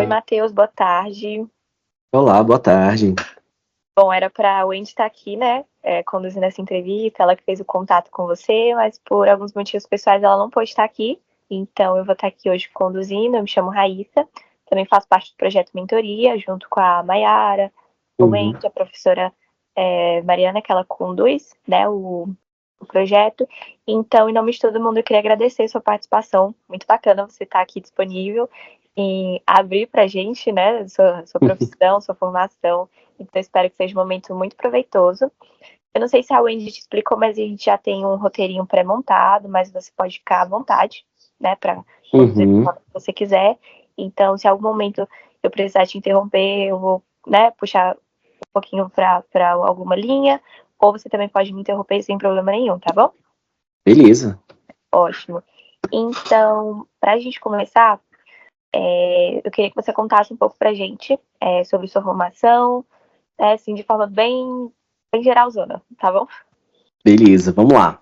Oi, Matheus, boa tarde. Olá, boa tarde. Bom, era para a Wendy estar aqui, né, conduzindo essa entrevista, ela que fez o contato com você, mas por alguns motivos pessoais ela não pôde estar aqui, então eu vou estar aqui hoje conduzindo. Eu me chamo Raíssa, também faço parte do projeto Mentoria, junto com a Mayara, a Uhum. Wendy, a professora Mariana, que ela conduz, né, o projeto. Então, em nome de todo mundo, eu queria agradecer sua participação, muito bacana você estar aqui disponível e abrir para a gente, né, sua profissão, sua formação. Então, espero que seja um momento muito proveitoso. Eu não sei se a Wendy te explicou, mas a gente já tem um roteirinho pré-montado, mas você pode ficar à vontade, né, para conduzir da Uhum. forma que você quiser. Então, se em algum momento eu precisar te interromper, eu vou, né, puxar um pouquinho para alguma linha, ou você também pode me interromper sem problema nenhum, tá bom? Beleza. Ótimo. Então, para a gente começar, eu queria que você contasse um pouco para a gente sobre sua formação, assim, de forma bem geralzona, tá bom? Beleza, vamos lá.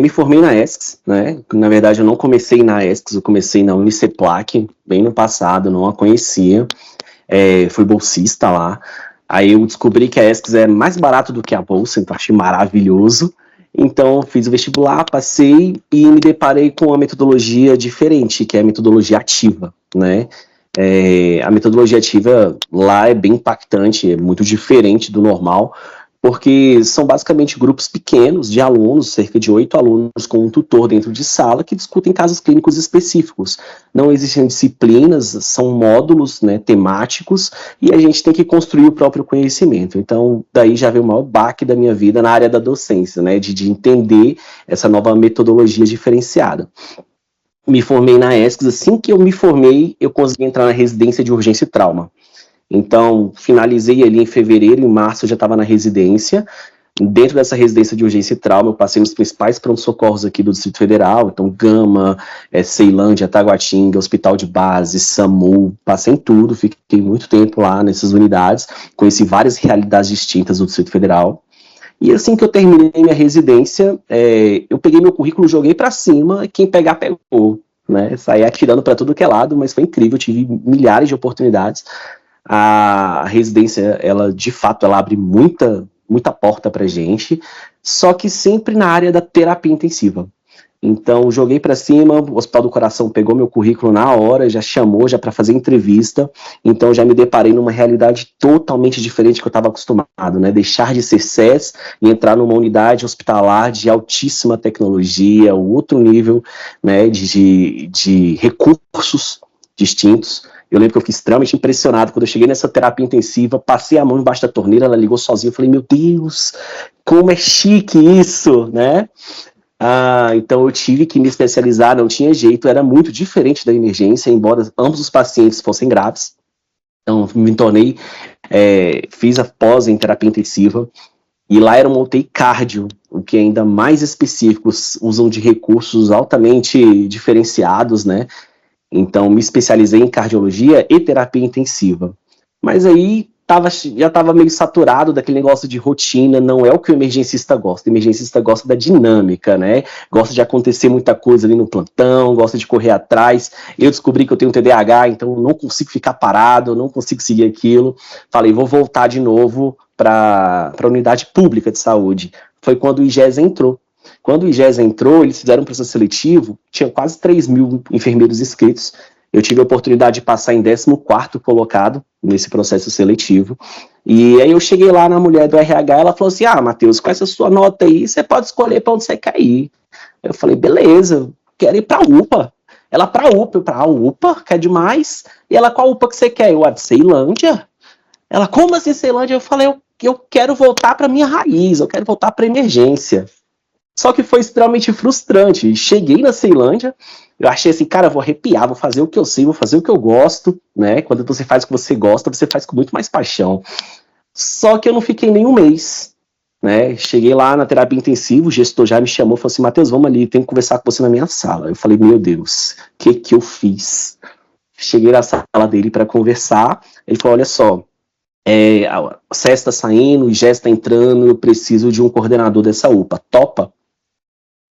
Me formei na ESCS, né? Na verdade, eu não comecei na ESCS, eu comecei na Uniceplac, bem no passado, não a conhecia. Fui bolsista lá. Aí eu descobri que a ESCS é mais barato do que a bolsa, então achei maravilhoso. Então, fiz o vestibular, passei e me deparei com uma metodologia diferente, que é a metodologia ativa, né? A metodologia ativa lá é bem impactante, é muito diferente do normal, porque são basicamente grupos pequenos de alunos, cerca de 8 alunos com um tutor dentro de sala, que discutem casos clínicos específicos. Não existem disciplinas, são módulos, né, temáticos, e a gente tem que construir o próprio conhecimento. Então, daí já veio o maior baque da minha vida na área da docência, né, de entender essa nova metodologia diferenciada. Me formei na ESCS, assim que eu me formei, eu consegui entrar na residência de urgência e trauma. Então, finalizei ali em fevereiro, em março eu já estava na residência. Dentro dessa residência de urgência e trauma, eu passei nos principais pronto-socorros aqui do Distrito Federal, então Gama, Ceilândia, Taguatinga, Hospital de Base, SAMU, passei em tudo, fiquei muito tempo lá nessas unidades, conheci várias realidades distintas do Distrito Federal. E assim que eu terminei minha residência, eu peguei meu currículo, joguei para cima, quem pegar, pegou. Né? Saí atirando para tudo que é lado, mas foi incrível, tive milhares de oportunidades. A residência, ela de fato, ela abre muita porta pra gente, só que sempre na área da terapia intensiva. Então, joguei para cima, o Hospital do Coração pegou meu currículo na hora, já chamou já para fazer entrevista, então já me deparei numa realidade totalmente diferente que eu estava acostumado, né? Deixar de ser SES e entrar numa unidade hospitalar de altíssima tecnologia, outro nível, né, de recursos distintos. Eu lembro que eu fiquei extremamente impressionado quando eu cheguei nessa terapia intensiva, passei a mão embaixo da torneira, ela ligou sozinha, eu falei, meu Deus, como é chique isso, né? Então eu tive que me especializar, não tinha jeito, era muito diferente da emergência, embora ambos os pacientes fossem graves. Então me tornei, fiz a pós em terapia intensiva, e lá era uma UTI cardio, o que é ainda mais específicos, usam de recursos altamente diferenciados, né? Então, me especializei em cardiologia e terapia intensiva. Mas aí já estava meio saturado daquele negócio de rotina, não é o que o emergencista gosta. O emergencista gosta da dinâmica, né? Gosta de acontecer muita coisa ali no plantão, gosta de correr atrás. Eu descobri que eu tenho TDAH, então não consigo ficar parado, não consigo seguir aquilo. Falei, vou voltar de novo para a unidade pública de saúde. Foi quando o IGES entrou. Quando o IGES entrou, eles fizeram um processo seletivo, tinha quase 3.000 enfermeiros inscritos. Eu tive a oportunidade de passar em 14º colocado nesse processo seletivo. E aí eu cheguei lá na mulher do RH, ela falou assim, Matheus, com essa sua nota aí, você pode escolher para onde você quer ir. Eu falei, beleza, quero ir para a UPA. Ela, para a UPA, eu para a UPA, quer demais. E ela, qual UPA que você quer? Eu, de Ceilândia. Ela, como assim Ceilândia? Eu falei, eu quero voltar para minha raiz, eu quero voltar para emergência. Só que foi extremamente frustrante. Cheguei na Ceilândia, eu achei assim, cara, vou arrepiar, vou fazer o que eu sei, vou fazer o que eu gosto, né? Quando você faz o que você gosta, você faz com muito mais paixão. Só que eu não fiquei nem um mês, né? Cheguei lá na terapia intensiva, o gestor já me chamou, falou assim, Matheus, vamos ali, tenho que conversar com você na minha sala. Eu falei, meu Deus, o que eu fiz? Cheguei na sala dele para conversar, ele falou, olha só, a SES está saindo, o IGES está entrando, eu preciso de um coordenador dessa UPA, topa?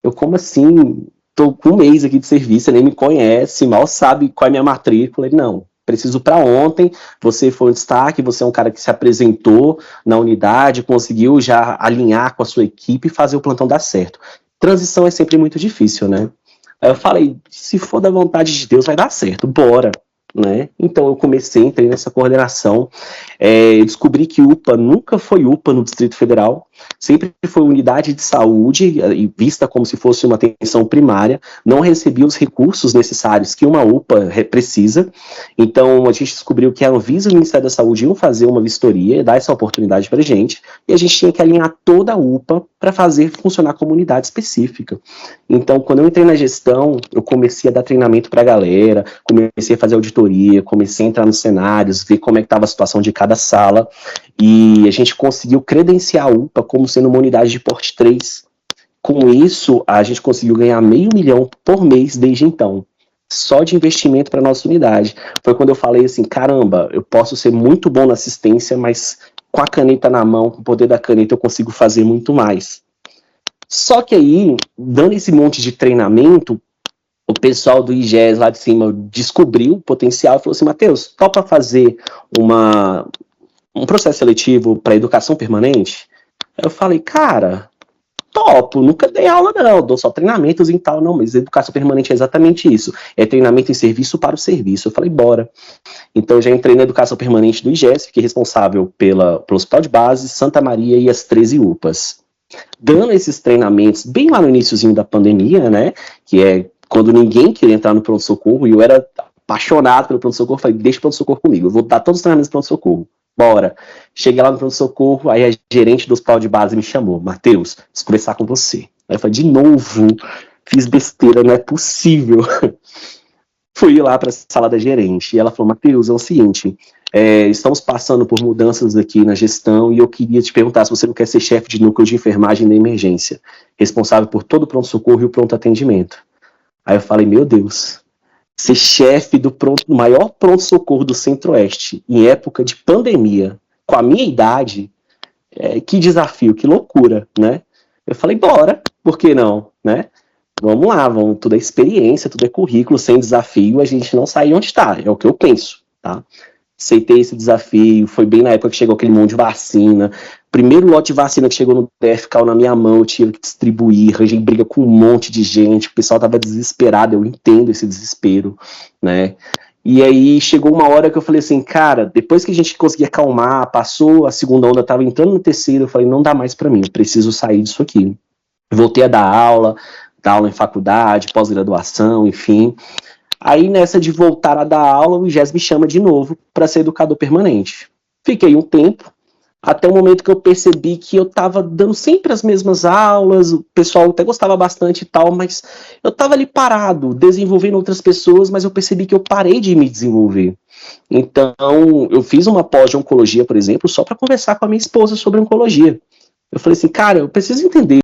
Eu, como assim? Tô com um mês aqui de serviço, você nem me conhece, mal sabe qual é a minha matrícula. Ele, não, preciso para ontem, você foi um destaque, você é um cara que se apresentou na unidade, conseguiu já alinhar com a sua equipe e fazer o plantão dar certo. Transição é sempre muito difícil, né? Aí eu falei, se for da vontade de Deus, vai dar certo, bora. Né? Então eu entrei nessa coordenação, descobri que UPA nunca foi UPA no Distrito Federal, sempre foi unidade de saúde, vista como se fosse uma atenção primária, não recebia os recursos necessários que uma UPA precisa, então a gente descobriu que a Anvisa e o Ministério da Saúde iam fazer uma vistoria, dar essa oportunidade pra gente, e a gente tinha que alinhar toda a UPA para fazer funcionar como unidade específica. Então, quando eu entrei na gestão, eu comecei a dar treinamento para a galera, comecei a fazer auditoria, comecei a entrar nos cenários, ver como é que estava a situação de cada sala, e a gente conseguiu credenciar a UPA como sendo uma unidade de porte 3. Com isso, a gente conseguiu ganhar R$500 mil por mês desde então, só de investimento para nossa unidade. Foi quando eu falei assim, caramba, eu posso ser muito bom na assistência, mas com a caneta na mão, com o poder da caneta, eu consigo fazer muito mais. Só que aí, dando esse monte de treinamento, o pessoal do IGES lá de cima descobriu o potencial e falou assim, Matheus, topa fazer um processo seletivo para educação permanente? Eu falei, cara, topo, nunca dei aula não, dou só treinamentos e tal, não, mas educação permanente é exatamente isso, é treinamento em serviço para o serviço. Eu falei, bora. Então eu já entrei na educação permanente do IGES, fiquei responsável pelo Hospital de Base, Santa Maria e as 13 UPAs. Dando esses treinamentos bem lá no iniciozinho da pandemia, né, que é quando ninguém queria entrar no pronto-socorro, e eu era apaixonado pelo pronto-socorro, falei, deixa o pronto-socorro comigo, eu vou dar todos os treinamentos do pronto-socorro, bora. Cheguei lá no pronto-socorro, aí a gerente do hospital de base me chamou, Matheus, preciso conversar com você. Aí eu falei, de novo, fiz besteira, não é possível. Fui lá para a sala da gerente, e ela falou, Matheus, é o seguinte, estamos passando por mudanças aqui na gestão e eu queria te perguntar se você não quer ser chefe de núcleo de enfermagem da emergência, responsável por todo o pronto-socorro e o pronto-atendimento. Aí eu falei, meu Deus, ser chefe do maior pronto-socorro do Centro-Oeste, em época de pandemia, com a minha idade, que desafio, que loucura, né? Eu falei, bora, por que não, né? Vamos lá, tudo é experiência, tudo é currículo, sem desafio a gente não sai onde está, é o que eu penso, tá? Aceitei esse desafio, foi bem na época que chegou aquele monte de vacina, primeiro lote de vacina que chegou no DF caiu na minha mão, eu tive que distribuir, arranjei briga com um monte de gente, o pessoal tava desesperado, eu entendo esse desespero, né? E aí chegou uma hora que eu falei assim, cara, depois que a gente conseguia acalmar, passou a segunda onda, tava entrando no terceiro, eu falei, não dá mais para mim, eu preciso sair disso aqui. Voltei a dar aula em faculdade, pós-graduação, enfim. Aí nessa de voltar a dar aula, o IGES me chama de novo para ser educador permanente. Fiquei um tempo, até o momento que eu percebi que eu estava dando sempre as mesmas aulas, o pessoal até gostava bastante e tal, mas eu estava ali parado, desenvolvendo outras pessoas, mas eu percebi que eu parei de me desenvolver. Então, eu fiz uma pós de oncologia, por exemplo, só para conversar com a minha esposa sobre oncologia. Eu falei assim, cara, eu preciso entender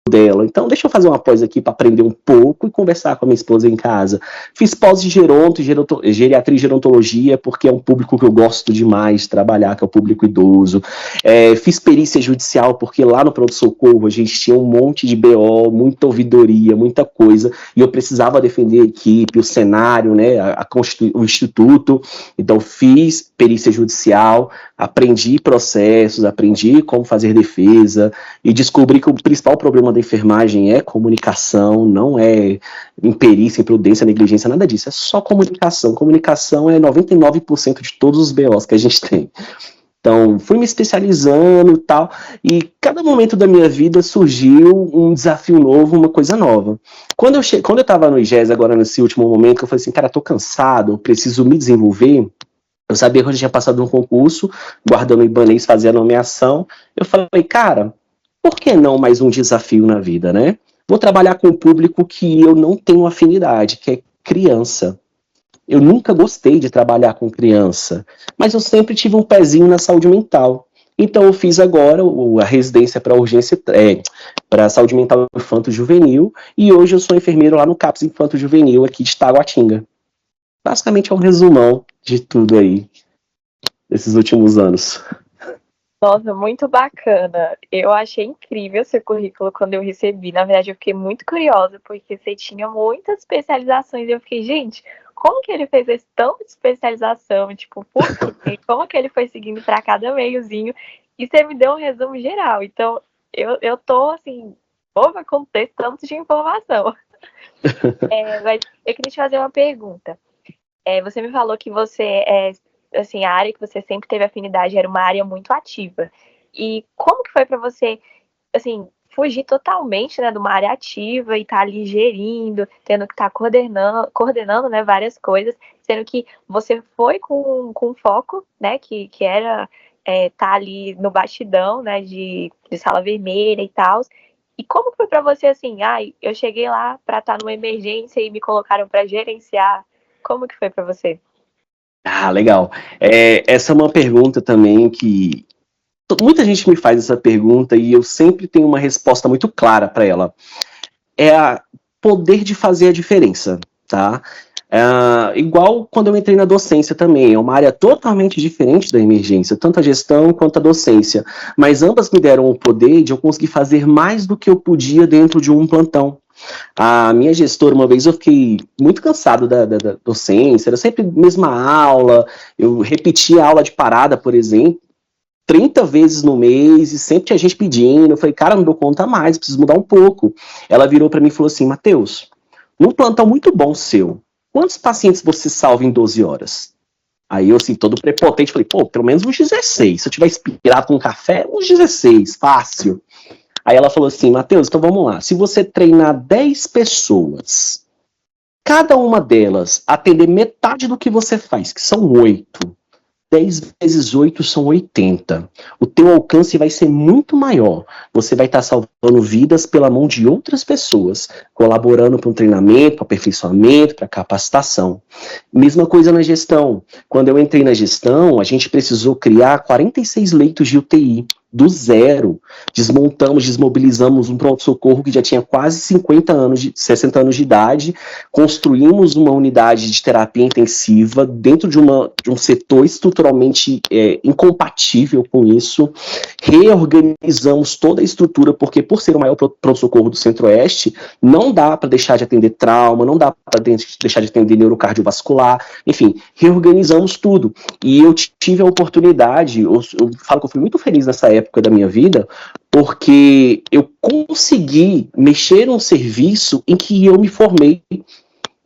dela, então deixa eu fazer uma pós aqui para aprender um pouco e conversar com a minha esposa em casa. Fiz pós de geriatria e gerontologia, porque é um público que eu gosto demais de trabalhar, que é o público idoso. Fiz perícia judicial, porque lá no pronto-socorro a gente tinha um monte de BO, muita ouvidoria, muita coisa, e eu precisava defender a equipe, o cenário, né, o instituto, então fiz perícia judicial, aprendi processos, aprendi como fazer defesa, e descobri que o principal problema da enfermagem é comunicação, não é imperícia, imprudência, negligência, nada disso, é só comunicação. Comunicação é 99% de todos os BOs que a gente tem. Então, fui me especializando e tal, e cada momento da minha vida surgiu um desafio novo, uma coisa nova. Quando eu estava no IGES, agora nesse último momento, que eu falei assim, cara, tô cansado, preciso me desenvolver, eu sabia que eu já tinha passado um concurso, guardando o ibanês, fazia a nomeação, eu falei, cara, por que não mais um desafio na vida, né? Vou trabalhar com um público que eu não tenho afinidade, que é criança. Eu nunca gostei de trabalhar com criança, mas eu sempre tive um pezinho na saúde mental. Então eu fiz agora a residência para urgência, para saúde mental infanto-juvenil, e hoje eu sou enfermeiro lá no CAPS Infanto-Juvenil aqui de Taguatinga. Basicamente é um resumão de tudo aí, desses últimos anos. Nossa, muito bacana. Eu achei incrível seu currículo quando eu recebi. Na verdade, eu fiquei muito curiosa, porque você tinha muitas especializações. E eu fiquei, gente, como que ele fez esse tanto de especialização, tipo, por quê? Como que ele foi seguindo para cada meiozinho, e você me deu um resumo geral, então eu tô, assim, boba com ter tanto de informação. Mas eu queria te fazer uma pergunta. Você me falou que você, assim, a área que você sempre teve afinidade era uma área muito ativa. E como que foi para você, assim, fugir totalmente, né, de uma área ativa e estar ali gerindo, tendo que estar coordenando, né, várias coisas, sendo que você foi com foco, né, que era estar ali no bastidão, né, de sala vermelha e tal. E como que foi para você, assim, eu cheguei lá para estar numa emergência e me colocaram para gerenciar? Como que foi para você? Ah, legal. Essa é uma pergunta também que muita gente me faz essa pergunta e eu sempre tenho uma resposta muito clara para ela. É o poder de fazer a diferença, tá? Igual quando eu entrei na docência também, é uma área totalmente diferente da emergência, tanto a gestão quanto a docência, mas ambas me deram o poder de eu conseguir fazer mais do que eu podia dentro de um plantão. A minha gestora, uma vez eu fiquei muito cansado da docência, era sempre a mesma aula, eu repetia a aula de parada, por exemplo, 30 vezes no mês, e sempre tinha gente pedindo, eu falei, cara, não dou conta mais, preciso mudar um pouco. Ela virou para mim e falou assim, Matheus, num plantão muito bom seu, quantos pacientes você salva em 12 horas? Aí eu, assim, todo prepotente, falei, pô, pelo menos uns 16, se eu tiver inspirado com um café, uns 16, fácil. Aí ela falou assim, Matheus, então vamos lá, se você treinar 10 pessoas, cada uma delas atender metade do que você faz, que são 8, 10 vezes 8 são 80. O teu alcance vai ser muito maior. Você vai estar salvando vidas pela mão de outras pessoas, colaborando para um treinamento, para aperfeiçoamento, para capacitação. Mesma coisa na gestão. Quando eu entrei na gestão, a gente precisou criar 46 leitos de UTI, do zero. Desmontamos, desmobilizamos um pronto-socorro que já tinha quase 60 anos de idade, construímos uma unidade de terapia intensiva dentro de um setor estruturalmente incompatível com isso, reorganizamos toda a estrutura, porque por ser o maior pronto-socorro do Centro-Oeste, não dá para deixar de atender trauma, não dá para deixar de atender neurocardiovascular, enfim, reorganizamos tudo. E eu tive a oportunidade, eu falo que eu fui muito feliz nessa época da minha vida, porque eu consegui mexer num serviço em que eu me formei.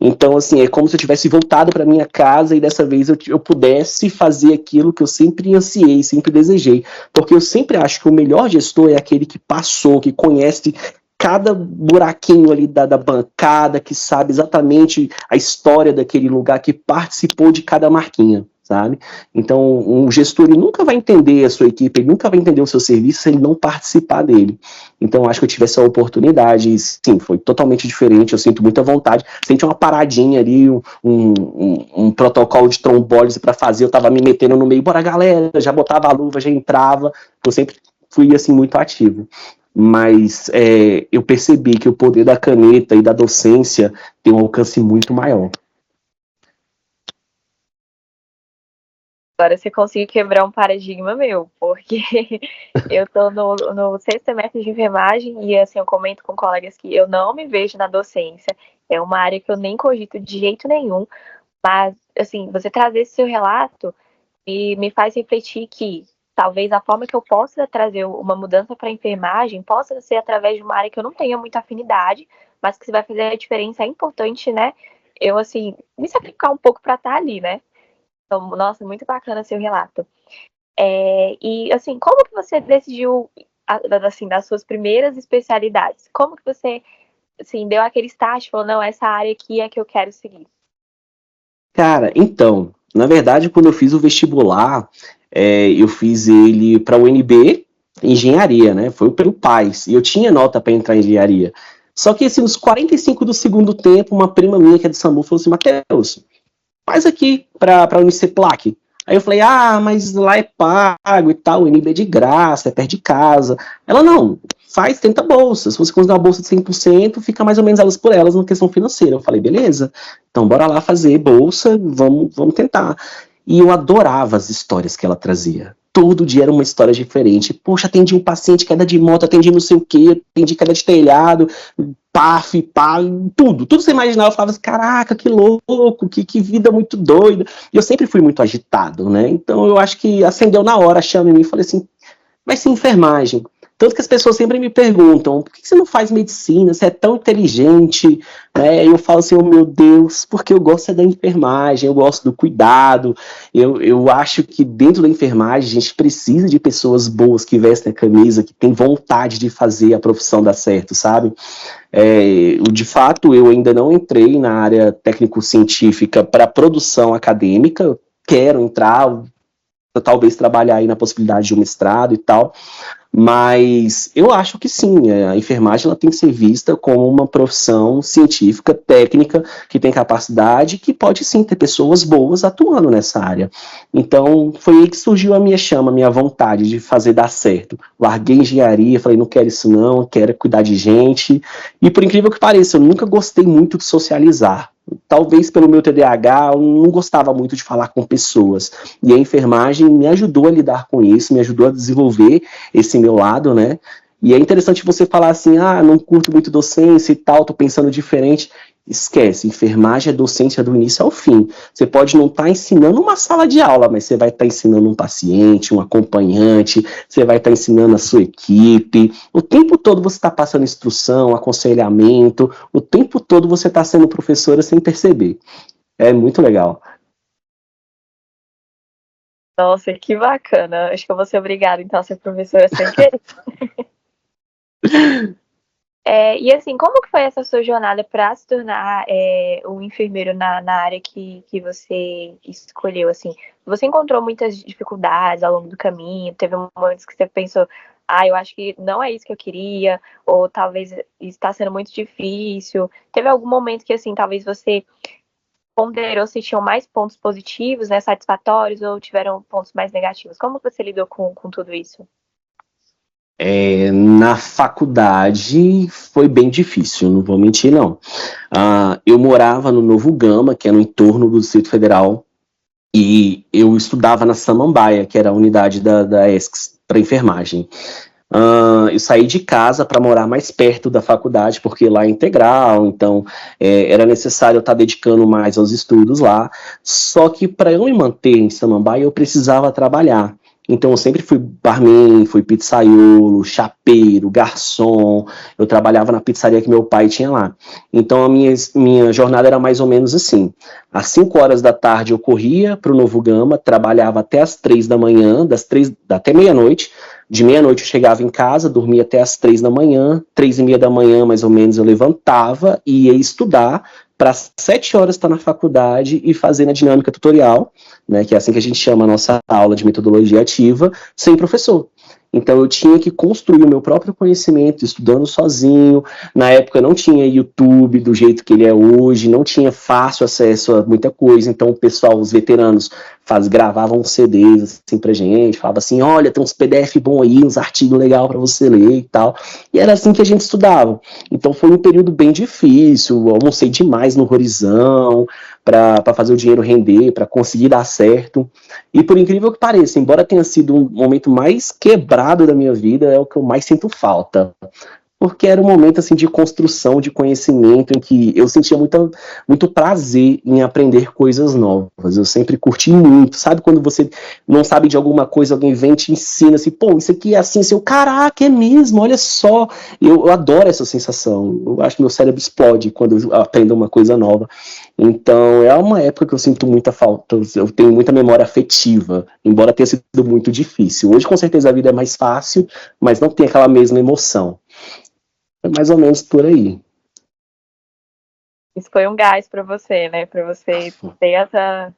Então, assim, é como se eu tivesse voltado para minha casa e dessa vez eu pudesse fazer aquilo que eu sempre ansiei, sempre desejei. Porque eu sempre acho que o melhor gestor é aquele que passou, que conhece cada buraquinho ali da bancada, que sabe exatamente a história daquele lugar, que participou de cada marquinha, sabe? Então, um gestor ele nunca vai entender a sua equipe, ele nunca vai entender o seu serviço se ele não participar dele. Então, acho que eu tive essa oportunidade, e, sim, foi totalmente diferente, eu sinto muita vontade. Senti uma paradinha ali, um protocolo de trombólise para fazer, eu tava me metendo no meio, bora galera, já botava a luva, já entrava, eu sempre fui, assim, muito ativo. Mas eu percebi que o poder da caneta e da docência tem um alcance muito maior. Agora você conseguiu quebrar um paradigma meu, porque eu tô no sexto semestre de enfermagem e, assim, eu comento com colegas que eu não me vejo na docência, é uma área que eu nem cogito de jeito nenhum, mas, assim, você trazer esse seu relato e me faz refletir que talvez a forma que eu possa trazer uma mudança para a enfermagem possa ser através de uma área que eu não tenha muita afinidade, mas que se vai fazer a diferença é importante, né? Eu, assim, me sacrificar um pouco para estar ali, né? Então, nossa, muito bacana seu relato. E, assim, como que você decidiu, assim, das suas primeiras especialidades? Como que você, assim, deu aquele start e falou, não, essa área aqui é que eu quero seguir? Cara, então, na verdade, quando eu fiz o vestibular, eu fiz ele para o UNB, engenharia, né? Foi pelo PAS, e eu tinha nota para entrar em engenharia. Só que, assim, nos 45 do segundo tempo, uma prima minha que é de SAMU falou assim, Matheus, faz aqui para a Uniceplac. Aí eu falei, mas lá é pago e tal, o NB é de graça, é perto de casa. Ela, não, tenta bolsa. Se você conseguir uma bolsa de 100%, fica mais ou menos elas por elas na questão financeira. Eu falei, beleza, então bora lá fazer bolsa, vamos tentar. E eu adorava as histórias que ela trazia. todo dia era uma história diferente. Poxa, atendi um paciente, queda de moto, atendi não sei o quê, atendi queda de telhado, PAF, pá, tudo que você imaginava. Eu falava assim, caraca, que louco, que vida muito doida. E eu sempre fui muito agitado, né? Então eu acho que acendeu na hora a chama em mim e falei assim, vai ser enfermagem. Tanto que as pessoas sempre me perguntam, por que você não faz medicina? Você é tão inteligente, né? E eu falo assim, oh meu Deus, porque eu gosto da enfermagem, eu gosto do cuidado. Eu acho que dentro da enfermagem a gente precisa de pessoas boas que vestem a camisa, que têm vontade de fazer a profissão dar certo, sabe? De fato, eu ainda não entrei na área técnico-científica para produção acadêmica, quero entrar, talvez trabalhar aí na possibilidade de um mestrado e tal, mas eu acho que sim, a enfermagem ela tem que ser vista como uma profissão científica, técnica, que tem capacidade, que pode sim ter pessoas boas atuando nessa área. Então, foi aí que surgiu a minha chama, a minha vontade de fazer dar certo. Larguei engenharia, falei, não quero isso não, quero cuidar de gente. E por incrível que pareça, eu nunca gostei muito de socializar. Talvez pelo meu TDAH, eu não gostava muito de falar com pessoas. E a enfermagem me ajudou a lidar com isso, me ajudou a desenvolver esse meu lado, né? E é interessante você falar assim, não curto muito docência e tal, tô pensando diferente. Esquece, enfermagem é docência do início ao fim. Você pode não estar ensinando uma sala de aula, mas você vai estar ensinando um paciente, um acompanhante, você vai estar ensinando a sua equipe. O tempo todo você está passando instrução, aconselhamento, o tempo todo você está sendo professora sem perceber. É muito legal. Nossa, que bacana. Acho que eu vou ser obrigada, então, a ser professora sem querer. E assim, como que foi essa sua jornada para se tornar um enfermeiro na área que você escolheu? Assim, você encontrou muitas dificuldades ao longo do caminho? Teve momentos que você pensou, eu acho que não é isso que eu queria, ou talvez está sendo muito difícil. Teve algum momento que assim, talvez você ponderou se tinham mais pontos positivos, né, satisfatórios, ou tiveram pontos mais negativos? Como você lidou com tudo isso? Na faculdade foi bem difícil, não vou mentir, não. Eu morava no Novo Gama, que é no entorno do Distrito Federal, e eu estudava na Samambaia, que era a unidade da ESCS para enfermagem. Eu saí de casa para morar mais perto da faculdade, porque lá é integral, então era necessário eu estar dedicando mais aos estudos lá. Só que para eu me manter em Samambaia, eu precisava trabalhar. Então eu sempre fui barman, fui pizzaiolo, chapeiro, garçom. Eu trabalhava na pizzaria que meu pai tinha lá. Então a minha jornada era mais ou menos assim. Às 5 horas da tarde eu corria para o Novo Gama, trabalhava até as 3 da manhã, até meia-noite. De meia-noite eu chegava em casa, dormia até as 3 da manhã, 3:30 da manhã mais ou menos eu levantava e ia estudar para 7 horas estar na faculdade e fazer na dinâmica tutorial, né, que é assim que a gente chama a nossa aula de metodologia ativa, sem professor. Então eu tinha que construir o meu próprio conhecimento, estudando sozinho. Na época não tinha YouTube do jeito que ele é hoje, não tinha fácil acesso a muita coisa. Então o pessoal, os veteranos, gravavam CDs assim pra gente, falava assim, olha, tem uns PDF bom aí, uns artigos legais para você ler e tal. E era assim que a gente estudava. Então foi um período bem difícil, almocei demais no Horizão, para fazer o dinheiro render, para conseguir dar certo. E por incrível que pareça, embora tenha sido um momento mais quebrado da minha vida, é o que eu mais sinto falta. Porque era um momento assim de construção de conhecimento em que eu sentia muito prazer em aprender coisas novas. Eu sempre curti muito. Sabe quando você não sabe de alguma coisa, alguém vem e te ensina assim, pô, isso aqui é assim, seu caraca, é mesmo, olha só. Eu adoro essa sensação. Eu acho que meu cérebro explode quando eu aprendo uma coisa nova. Então é uma época que eu sinto muita falta. Eu tenho muita memória afetiva, embora tenha sido muito difícil. Hoje, com certeza, a vida é mais fácil, mas não tem aquela mesma emoção. É mais ou menos por aí. Isso foi um gás para você, né? Para você ter essa.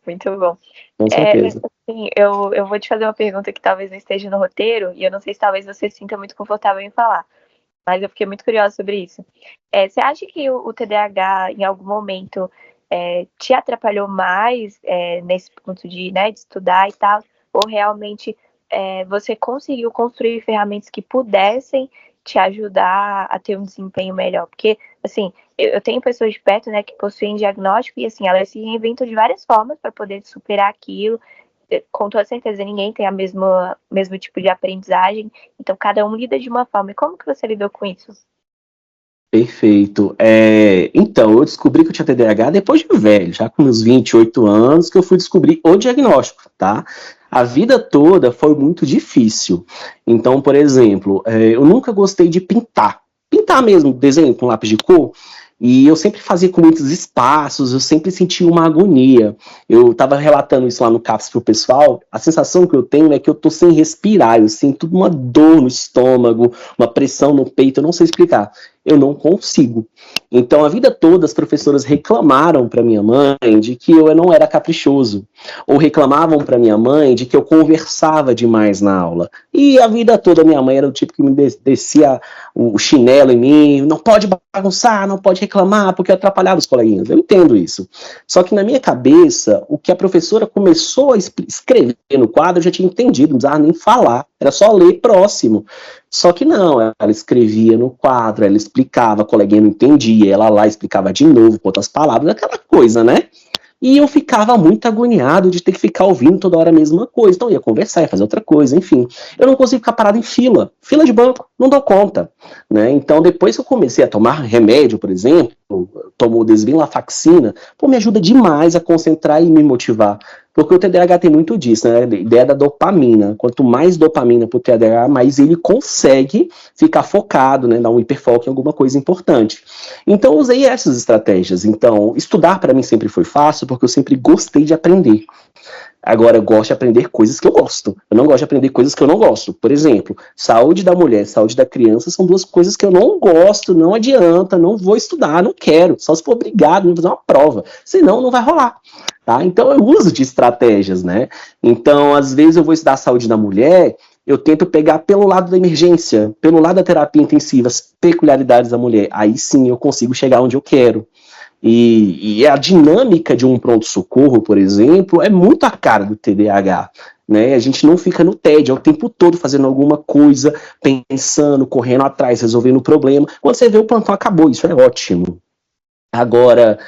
Muito bom. Com certeza. Assim, eu vou te fazer uma pergunta que talvez não esteja no roteiro, e eu não sei se talvez você se sinta muito confortável em falar, mas eu fiquei muito curiosa sobre isso. Você acha que o TDAH, em algum momento, te atrapalhou mais nesse ponto de, né, de estudar e tal, ou realmente você conseguiu construir ferramentas que pudessem te ajudar a ter um desempenho melhor? Porque, assim, eu tenho pessoas de perto, né, que possuem diagnóstico e, assim, elas se reinventam de várias formas para poder superar aquilo. com toda certeza ninguém tem a mesmo tipo de aprendizagem, então cada um lida de uma forma. E como que você lidou com isso? Perfeito. Então, eu descobri que eu tinha TDAH depois de velho, já com meus 28 anos, que eu fui descobrir o diagnóstico, tá? A vida toda foi muito difícil. Então, por exemplo, eu nunca gostei de pintar. Pintar mesmo, desenho com lápis de cor. E eu sempre fazia com muitos espaços, eu sempre sentia uma agonia. Eu estava relatando isso lá no CAPS pro pessoal, a sensação que eu tenho é que eu tô sem respirar, eu sinto uma dor no estômago, uma pressão no peito, eu não sei explicar. Eu não consigo. Então, a vida toda, as professoras reclamaram para minha mãe de que eu não era caprichoso. Ou reclamavam para minha mãe de que eu conversava demais na aula. E a vida toda, minha mãe era o tipo que me descia o chinelo em mim. Não pode bagunçar, não pode reclamar, porque eu atrapalhava os coleguinhas. Eu entendo isso. Só que na minha cabeça, o que a professora começou a escrever no quadro, eu já tinha entendido, não precisava nem falar. Era só ler próximo. Só que não, ela escrevia no quadro, ela explicava, a coleguinha não entendia, ela lá explicava de novo, com outras palavras, aquela coisa, né? E eu ficava muito agoniado de ter que ficar ouvindo toda hora a mesma coisa. Então eu ia conversar, ia fazer outra coisa, enfim. Eu não consigo ficar parado em fila. Fila de banco, não dou conta. Né? Então depois que eu comecei a tomar remédio, por exemplo, tomo desvenlafaxina, me ajuda demais a concentrar e me motivar. Porque o TDAH tem muito disso, né? A ideia da dopamina. Quanto mais dopamina pro TDAH, mais ele consegue ficar focado, né? Dar um hiperfoco em alguma coisa importante. Então eu usei essas estratégias. Então, estudar para mim sempre foi fácil, porque eu sempre gostei de aprender. Agora, eu gosto de aprender coisas que eu gosto. Eu não gosto de aprender coisas que eu não gosto. Por exemplo, saúde da mulher, saúde da criança são duas coisas que eu não gosto, não adianta, não vou estudar, não quero. Só se for obrigado a fazer uma prova. Senão, não vai rolar. Tá? Então, eu uso de estratégias, né? Então, às vezes, eu vou estudar a saúde da mulher, eu tento pegar pelo lado da emergência, pelo lado da terapia intensiva, as peculiaridades da mulher. Aí sim eu consigo chegar onde eu quero. E a dinâmica de um pronto-socorro, por exemplo, é muito a cara do TDAH. Né? A gente não fica no tédio, é o tempo todo fazendo alguma coisa, pensando, correndo atrás, resolvendo o problema. Quando você vê o plantão acabou, isso é ótimo. Agora,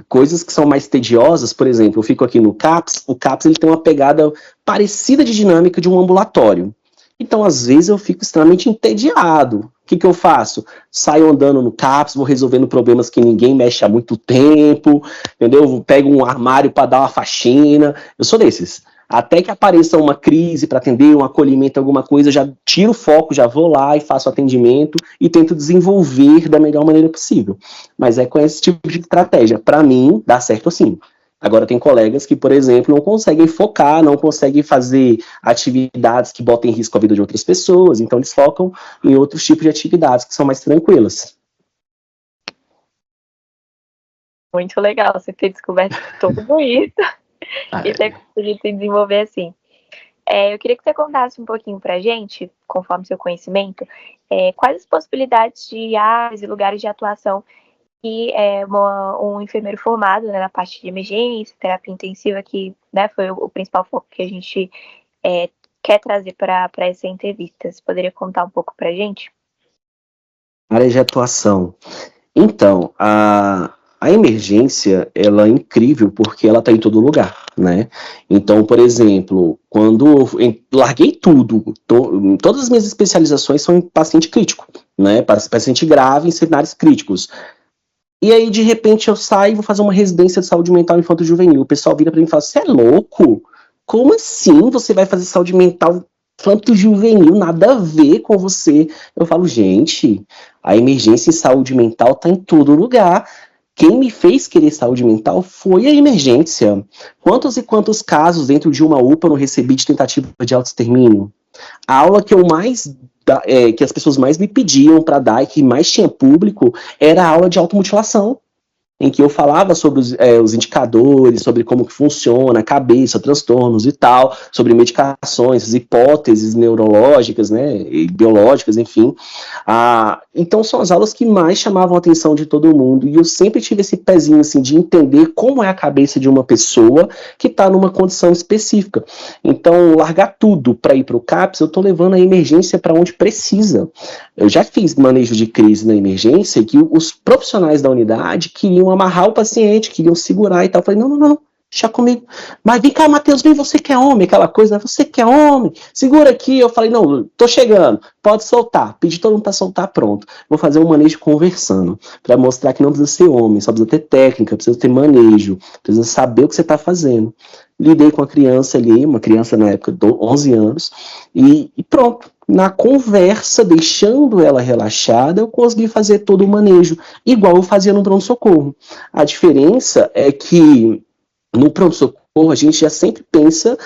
coisas que são mais tediosas, por exemplo, eu fico aqui no CAPS, o CAPS ele tem uma pegada parecida de dinâmica de um ambulatório. Então, às vezes, eu fico extremamente entediado. O que eu faço? Saio andando no CAPS, vou resolvendo problemas que ninguém mexe há muito tempo, entendeu? Pego um armário para dar uma faxina. Eu sou desses. Até que apareça uma crise para atender, um acolhimento, alguma coisa, já tiro o foco, já vou lá e faço atendimento e tento desenvolver da melhor maneira possível. Mas é com esse tipo de estratégia. Para mim, dá certo sim. Agora tem colegas que, por exemplo, não conseguem focar, não conseguem fazer atividades que botem em risco a vida de outras pessoas, então eles focam em outros tipos de atividades que são mais tranquilas. Muito legal você ter descoberto tudo isso e ter conseguido se desenvolver assim. Eu queria que você contasse um pouquinho pra gente, conforme seu conhecimento, quais as possibilidades de áreas e lugares de atuação que um enfermeiro formado, né, na parte de emergência, terapia intensiva, que, né, foi o principal foco que a gente quer trazer para essa entrevista. Você poderia contar um pouco para a gente? Área de atuação. Então, a emergência, ela é incrível porque ela está em todo lugar, né? Então, por exemplo, quando eu larguei tudo, todas as minhas especializações são em paciente crítico, né? Paciente grave em cenários críticos. E aí, de repente, eu saio e vou fazer uma residência de saúde mental infanto-juvenil. O pessoal vira pra mim e fala, você é louco? Como assim você vai fazer saúde mental infanto-juvenil? Nada a ver com você. Eu falo, gente, a emergência em saúde mental tá em todo lugar. Quem me fez querer saúde mental foi a emergência. Quantos e quantos casos dentro de uma UPA eu não recebi de tentativa de autoextermínio? A aula que eu mais que as pessoas mais me pediam para dar e que mais tinha público era a aula de automutilação, em que eu falava sobre os indicadores, sobre como que funciona a cabeça, transtornos e tal, sobre medicações, as hipóteses neurológicas, né, e biológicas, enfim. Então são as aulas que mais chamavam a atenção de todo mundo, e eu sempre tive esse pezinho assim, de entender como é a cabeça de uma pessoa que está numa condição específica. Então, largar tudo para ir para o CAPS, eu estou levando a emergência para onde precisa. Eu já fiz manejo de crise na emergência que os profissionais da unidade queriam amarrar o paciente, queriam segurar e tal. Eu falei, não. Deixa comigo. Mas vem cá, Matheus, vem, você que é homem, aquela coisa, né? Você que é homem, segura aqui. Eu falei, não, tô chegando, pode soltar. Pedi todo mundo pra soltar, pronto. Vou fazer um manejo conversando, pra mostrar que não precisa ser homem, só precisa ter técnica, precisa ter manejo, precisa saber o que você tá fazendo. Lidei com a criança ali, uma criança na época de 11 anos, e pronto. Na conversa, deixando ela relaxada, eu consegui fazer todo o manejo, igual eu fazia no pronto-socorro. A diferença é que no pronto-socorro, a gente já sempre pensa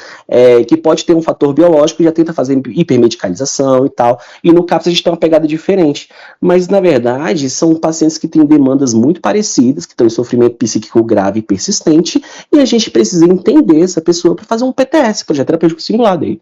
que pode ter um fator biológico, já tenta fazer hipermedicalização e tal, e no CAPS a gente tem uma pegada diferente. Mas, na verdade, são pacientes que têm demandas muito parecidas, que estão em sofrimento psíquico grave e persistente, e a gente precisa entender essa pessoa para fazer um PTS, projeto terapêutico simulado aí.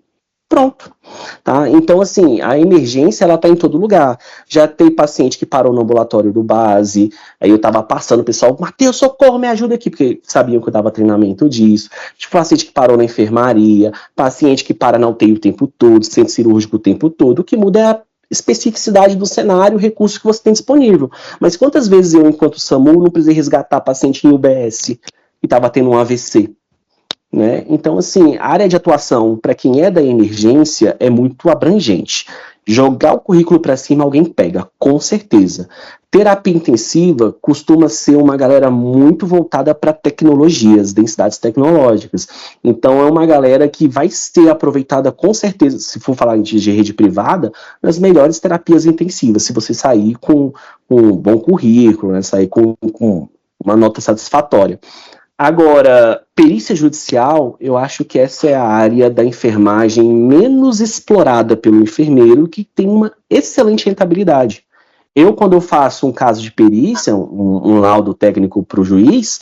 Pronto. Tá? Então, assim, a emergência, ela tá em todo lugar. Já tem paciente que parou no ambulatório do base, aí eu tava passando, o pessoal, Matheus, socorro, me ajuda aqui, porque sabiam que eu dava treinamento disso. Tipo, paciente que parou na enfermaria, paciente que para na UTI o tempo todo, centro cirúrgico o tempo todo. O que muda é a especificidade do cenário, o recurso que você tem disponível. Mas quantas vezes eu, enquanto SAMU, não precisei resgatar paciente em UBS e tava tendo um AVC? Né? Então, assim, a área de atuação para quem é da emergência é muito abrangente. Jogar o currículo para cima, alguém pega, com certeza. Terapia intensiva costuma ser uma galera muito voltada para tecnologias, densidades tecnológicas. Então, é uma galera que vai ser aproveitada, com certeza, se for falar de rede privada, nas melhores terapias intensivas, se você sair com um bom currículo, né? Sair com uma nota satisfatória. Agora, perícia judicial, eu acho que essa é a área da enfermagem menos explorada pelo enfermeiro, que tem uma excelente rentabilidade. Eu, quando eu faço um caso de perícia, um laudo técnico para o juiz,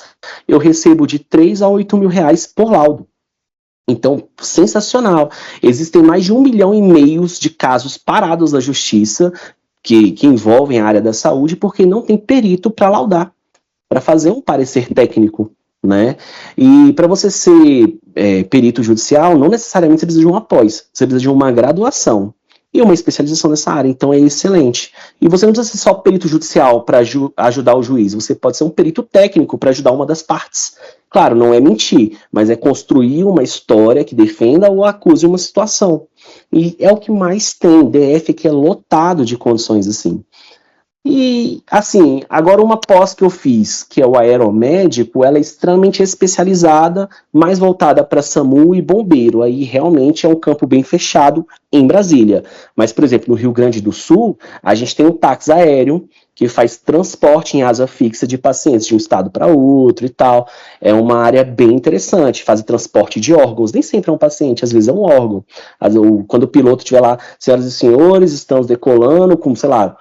eu recebo de 3 a 8 mil reais por laudo. Então, sensacional. Existem mais de 1,5 milhão de casos parados na justiça que envolvem a área da saúde porque não tem perito para laudar, para fazer um parecer técnico, né? E para você ser perito judicial, não necessariamente você precisa de uma pós, você precisa de uma graduação e uma especialização nessa área, então é excelente. E você não precisa ser só perito judicial para ajudar o juiz, você pode ser um perito técnico para ajudar uma das partes. Claro, não é mentir, mas é construir uma história que defenda ou acuse uma situação. E é o que mais tem, DF que é lotado de condições assim. E, assim, agora uma pós que eu fiz, que é o aeromédico, ela é extremamente especializada, mais voltada para SAMU e bombeiro. Aí realmente é um campo bem fechado em Brasília. Mas, por exemplo, no Rio Grande do Sul, a gente tem o táxi aéreo, que faz transporte em asa fixa de pacientes de um estado para outro e tal. É uma área bem interessante, faz transporte de órgãos, nem sempre é um paciente, às vezes é um órgão. Quando o piloto estiver lá, senhoras e senhores, estamos decolando com, sei lá,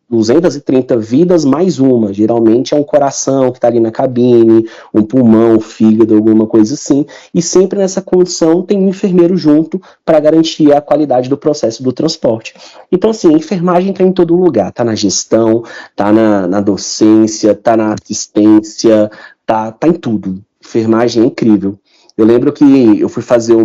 230 vidas mais uma. Geralmente é um coração que está ali na cabine, um pulmão, um fígado, alguma coisa assim. E sempre nessa condição tem um enfermeiro junto para garantir a qualidade do processo do transporte. Então, assim, a enfermagem está em todo lugar, está na gestão, tá na docência, tá na assistência, tá em tudo. Enfermagem é incrível. Eu lembro que eu fui fazer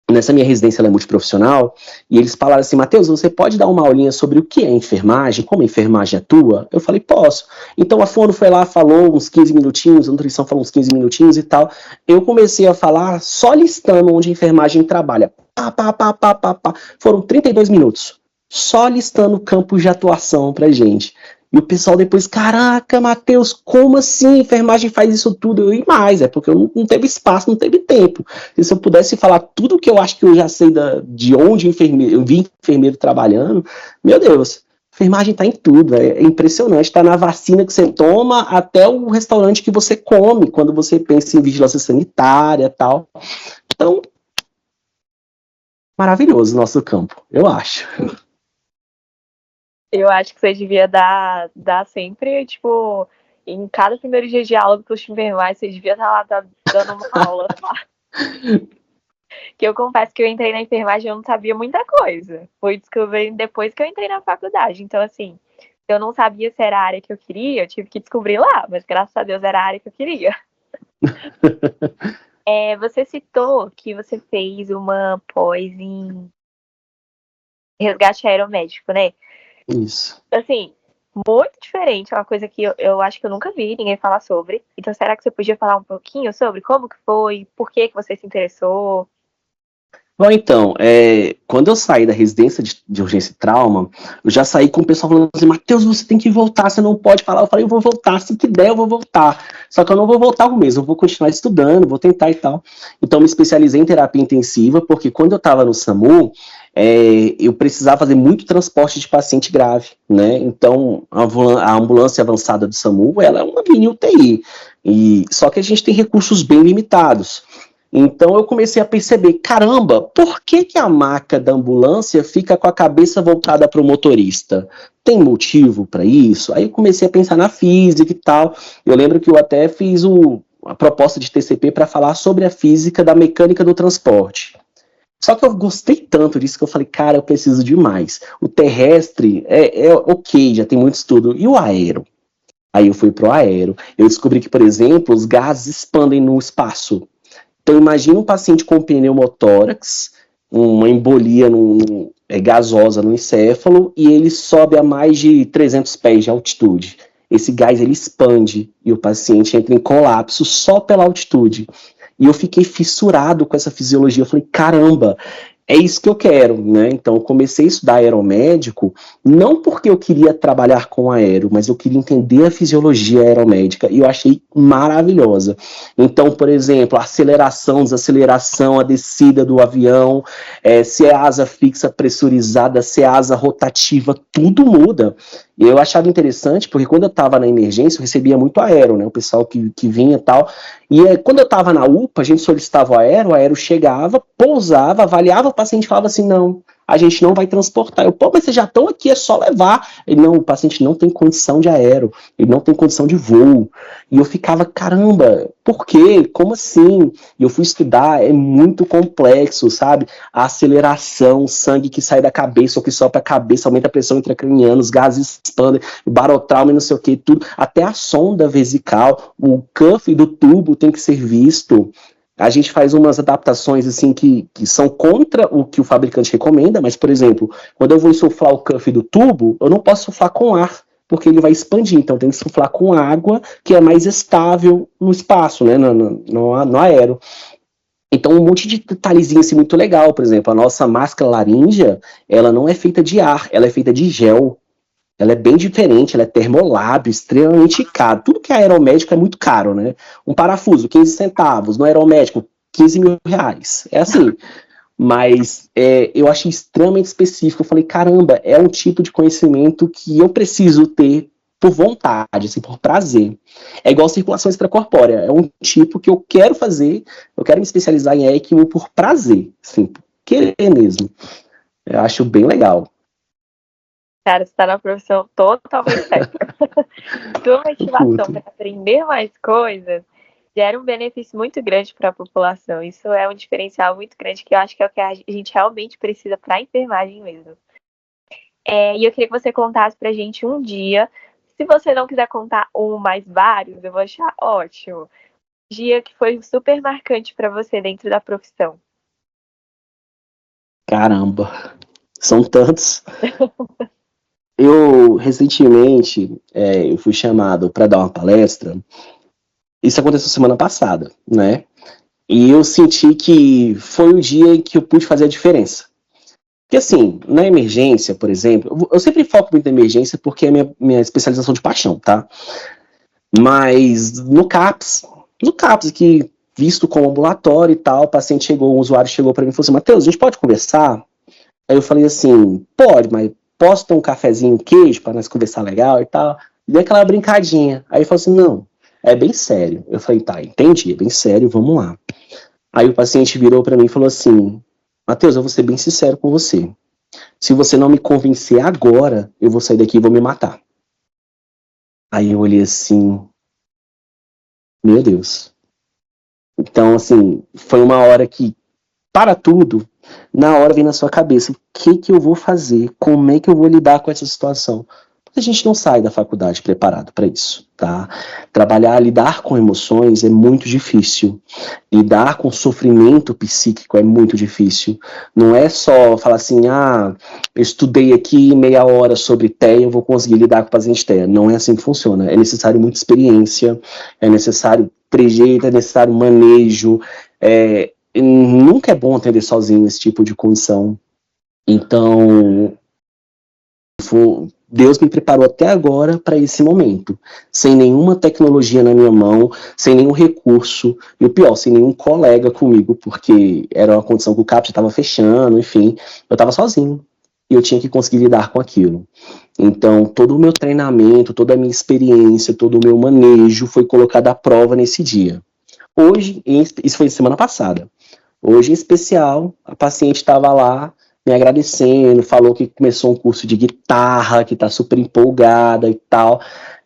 nessa minha residência, ela é multiprofissional, e eles falaram assim, Matheus, você pode dar uma aulinha sobre o que é enfermagem, como a enfermagem atua? Eu falei, posso. Então a fono foi lá, falou uns 15 minutinhos, a nutrição falou uns 15 minutinhos e tal. Eu comecei a falar só listando onde a enfermagem trabalha. Pá. Foram 32 minutos. Só listando campos de atuação pra gente. E o pessoal depois, caraca, Matheus, como assim a enfermagem faz isso tudo? E mais, é porque eu não teve espaço, não teve tempo. E se eu pudesse falar tudo que eu acho que eu já sei de onde eu vi enfermeiro trabalhando, meu Deus, a enfermagem está em tudo, é impressionante. Está na vacina que você toma até o restaurante que você come, quando você pensa em vigilância sanitária e tal. Então, maravilhoso o nosso campo, eu acho. Eu acho que você devia dar sempre, tipo, em cada primeiro dia de aula do curso de enfermagem, você devia estar lá dando uma aula, tá? Que eu confesso que eu entrei na enfermagem e eu não sabia muita coisa. Fui descobrir depois que eu entrei na faculdade. Então, assim, eu não sabia se era a área que eu queria, eu tive que descobrir lá, mas graças a Deus era a área que eu queria. Você citou que você fez uma pós em resgate aeromédico, né? Isso. Assim, muito diferente, é uma coisa que eu acho que eu nunca vi ninguém falar sobre. Então, será que você podia falar um pouquinho sobre como que foi, por que você se interessou? Bom, então, quando eu saí da residência de urgência e trauma, eu já saí com o pessoal falando assim, Matheus, você tem que voltar, você não pode falar. Eu falei, eu vou voltar, se que der eu vou voltar. Só que eu não vou voltar mesmo, eu vou continuar estudando, vou tentar e tal. Então, me especializei em terapia intensiva, porque quando eu estava no SAMU, eu precisava fazer muito transporte de paciente grave, né? Então, a ambulância avançada do SAMU, ela é uma mini UTI. Só que a gente tem recursos bem limitados. Então eu comecei a perceber, caramba, por que a maca da ambulância fica com a cabeça voltada para o motorista? Tem motivo para isso? Aí eu comecei a pensar na física e tal. Eu lembro que eu até fiz a proposta de TCP para falar sobre a física da mecânica do transporte. Só que eu gostei tanto disso que eu falei, cara, eu preciso de mais. O terrestre é ok, já tem muito estudo. E o aero? Aí eu fui pro aero. Eu descobri que, por exemplo, os gases expandem no espaço. Então, imagina um paciente com pneumotórax, uma embolia gasosa no encéfalo, e ele sobe a mais de 300 pés de altitude. Esse gás ele expande e o paciente entra em colapso só pela altitude. E eu fiquei fissurado com essa fisiologia. Eu falei, caramba, é isso que eu quero, né? Então, eu comecei a estudar aeromédico, não porque eu queria trabalhar com aero, mas eu queria entender a fisiologia aeromédica, e eu achei maravilhosa. Então, por exemplo, a aceleração, desaceleração, a descida do avião, se é asa fixa pressurizada, se é asa rotativa, tudo muda. E eu achava interessante, porque quando eu estava na emergência, eu recebia muito aero, né? O pessoal que vinha e tal. E quando eu estava na UPA, a gente solicitava o aero chegava, pousava, avaliava o paciente e falava assim, não, a gente não vai transportar. Eu, pô, mas vocês já estão aqui, é só levar. Ele, não, o paciente não tem condição de aero, ele não tem condição de voo. E eu ficava, caramba, por quê? Como assim? E eu fui estudar, é muito complexo, sabe? A aceleração, o sangue que sai da cabeça ou que sobe a cabeça, aumenta a pressão intracraniana, os gases expandem, o barotrauma e não sei o que, tudo. Até a sonda vesical, o cuff do tubo tem que ser visto. A gente faz umas adaptações assim que são contra o que o fabricante recomenda, mas, por exemplo, quando eu vou insuflar o cuff do tubo, eu não posso insuflar com ar, porque ele vai expandir, então tem que insuflar com água, que é mais estável no espaço, né, no aero. Então, um monte de detalhezinho assim muito legal, por exemplo, a nossa máscara laríngea, ela não é feita de ar, ela é feita de gel. Ela é bem diferente, ela é termolábio, extremamente caro. Tudo que é aeromédico é muito caro, né? Um parafuso, 15 centavos, no aeromédico, 15 mil reais. É assim. Mas eu achei extremamente específico. Eu falei, caramba, é um tipo de conhecimento que eu preciso ter por vontade, assim, por prazer. É igual circulação extracorpórea. É um tipo que eu quero fazer, eu quero me especializar em ECMO por prazer, assim, por querer mesmo. Eu acho bem legal. Cara, você tá na profissão totalmente certa. Tua motivação para aprender mais coisas gera um benefício muito grande para a população. Isso é um diferencial muito grande que eu acho que é o que a gente realmente precisa para a enfermagem mesmo. E eu queria que você contasse pra gente um dia. Se você não quiser contar um, mais vários, eu vou achar ótimo. Dia que foi super marcante para você dentro da profissão. Caramba, são tantos. Eu, recentemente, eu fui chamado para dar uma palestra. Isso aconteceu semana passada, né? E eu senti que foi o dia em que eu pude fazer a diferença. Porque assim, na emergência, por exemplo, eu sempre foco muito na emergência porque é minha especialização de paixão, tá? Mas no CAPS, que visto como ambulatório e tal, o paciente chegou, o usuário chegou para mim e falou assim, Matheus, a gente pode conversar? Aí eu falei assim, pode, mas posso ter um cafezinho, um queijo para nós conversar legal e tal? Dei aquela brincadinha. Aí ele falou assim, não, é bem sério. Eu falei, tá, entendi, é bem sério, vamos lá. Aí o paciente virou para mim e falou assim, Matheus, eu vou ser bem sincero com você. Se você não me convencer agora, eu vou sair daqui e vou me matar. Aí eu olhei assim, meu Deus. Então, assim, foi uma hora que, para tudo, na hora vem na sua cabeça, o que eu vou fazer? Como é que eu vou lidar com essa situação? A gente não sai da faculdade preparado para isso, tá? Lidar com emoções é muito difícil. Lidar com sofrimento psíquico é muito difícil. Não é só falar assim, eu estudei aqui meia hora sobre TEA, eu vou conseguir lidar com o paciente TEA. Não é assim que funciona. É necessário muita experiência, é necessário trejeito, é necessário manejo. Nunca é bom atender sozinho esse tipo de condição. Então, Deus me preparou até agora para esse momento, sem nenhuma tecnologia na minha mão, sem nenhum recurso, e o pior, sem nenhum colega comigo, porque era uma condição que o CAP já estava fechando, enfim, eu estava sozinho, e eu tinha que conseguir lidar com aquilo. Então, todo o meu treinamento, toda a minha experiência, todo o meu manejo foi colocado à prova nesse dia. Hoje, isso foi semana passada, hoje em especial, a paciente estava lá, me agradecendo, falou que começou um curso de guitarra, que tá super empolgada e tal,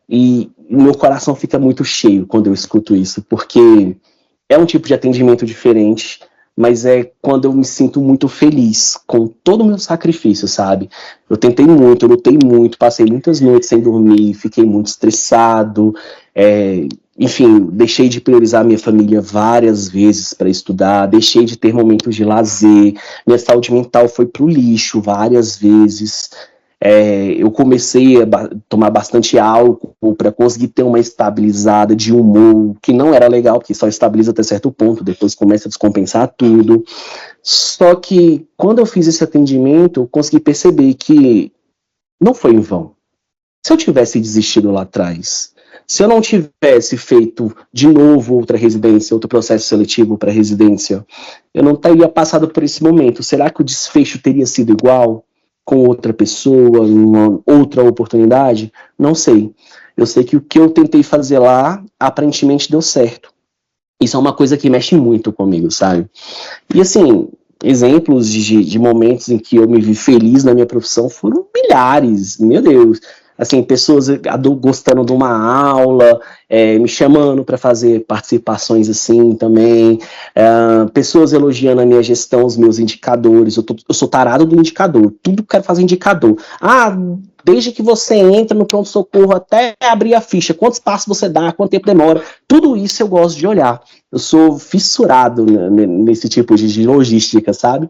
e meu coração fica muito cheio quando eu escuto isso, porque é um tipo de atendimento diferente, mas é quando eu me sinto muito feliz com todo o meu sacrifício, sabe? Eu tentei muito, eu lutei muito, passei muitas noites sem dormir, fiquei muito estressado, enfim, deixei de priorizar minha família várias vezes para estudar, deixei de ter momentos de lazer, minha saúde mental foi pro lixo várias vezes. Eu comecei a tomar bastante álcool para conseguir ter uma estabilizada de humor, que não era legal, porque só estabiliza até certo ponto, depois começa a descompensar tudo. Só que quando eu fiz esse atendimento, eu consegui perceber que não foi em vão. Se eu tivesse desistido lá atrás, se eu não tivesse feito de novo outra residência, outro processo seletivo para residência, eu não teria passado por esse momento. Será que o desfecho teria sido igual com outra pessoa, uma outra oportunidade? Não sei. Eu sei que o que eu tentei fazer lá, aparentemente deu certo. Isso é uma coisa que mexe muito comigo, sabe? E assim, exemplos de momentos em que eu me vi feliz na minha profissão foram milhares, meu Deus. Assim, pessoas gostando de uma aula, me chamando para fazer participações assim também, pessoas elogiando a minha gestão, os meus indicadores. Eu sou tarado do indicador, tudo quero fazer indicador. Desde que você entra no pronto-socorro até abrir a ficha, quantos passos você dá, quanto tempo demora, tudo isso eu gosto de olhar. Eu sou fissurado nesse tipo de logística, sabe?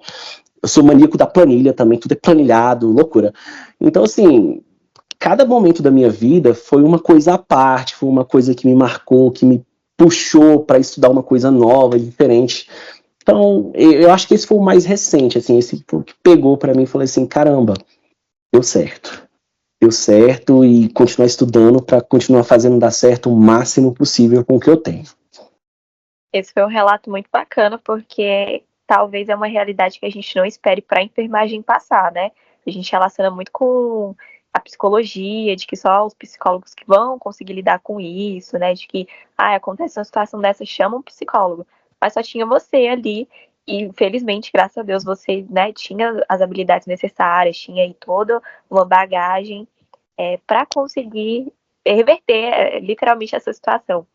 Eu sou maníaco da planilha também, tudo é planilhado, loucura. Então, assim, cada momento da minha vida foi uma coisa à parte, foi uma coisa que me marcou, que me puxou para estudar uma coisa nova, diferente. Então, eu acho que esse foi o mais recente, assim, esse foi o que pegou para mim e falei assim, caramba, deu certo. Deu certo e continuar estudando para continuar fazendo dar certo o máximo possível com o que eu tenho. Esse foi um relato muito bacana, porque talvez é uma realidade que a gente não espere para a enfermagem passar, né? A gente relaciona muito com a psicologia, de que só os psicólogos que vão conseguir lidar com isso, né? De que, acontece uma situação dessa, chama um psicólogo. Mas só tinha você ali, e felizmente, graças a Deus, você, né, tinha as habilidades necessárias, tinha aí toda uma bagagem para conseguir reverter literalmente essa situação,